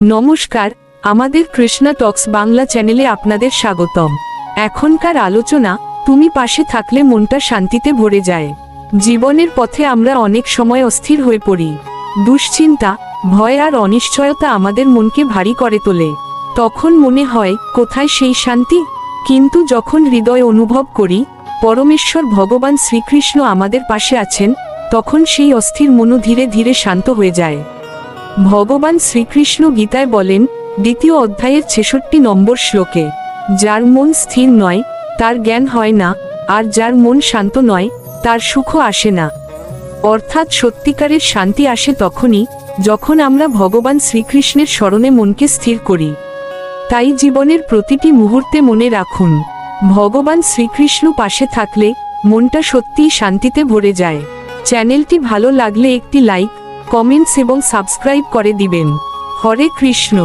নমস্কার, আমাদের কৃষ্ণা টক্স বাংলা চ্যানেলে আপনাদের স্বাগতম। এখনকার আলোচনা, তুমি পাশে থাকলে মনটা শান্তিতে ভরে যায়। জীবনের পথে আমরা অনেক সময় অস্থির হয়ে পড়ি। দুশ্চিন্তা, ভয় আর অনিশ্চয়তা আমাদের মনকে ভারী করে তোলে। তখন মনে হয়, কোথায় সেই শান্তি? কিন্তু যখন হৃদয় অনুভব করি পরমেশ্বর ভগবান শ্রীকৃষ্ণ আমাদের পাশে আছেন, তখন সেই অস্থির মনও ধীরে ধীরে শান্ত হয়ে যায়। ভগবান শ্রীকৃষ্ণ গীতায় বলেন, দ্বিতীয় অধ্যায়ের ৬৬ নম্বর শ্লোকে, যার মন স্থির নয় তার জ্ঞান হয় না, আর যার মন শান্ত নয় তার সুখও আসে না। অর্থাৎ সত্যিকারের শান্তি আসে তখনই যখন আমরা ভগবান শ্রীকৃষ্ণের স্মরণে মনকে স্থির করি। তাই জীবনের প্রতিটি মুহূর্তে মনে রাখুন, ভগবান শ্রীকৃষ্ণ পাশে থাকলে মনটা সত্যিই শান্তিতে ভরে যায়। চ্যানেলটি ভালো লাগলে একটি লাইক, কমেন্টস এবং সাবস্ক্রাইব করে দিবেন। হরে কৃষ্ণ।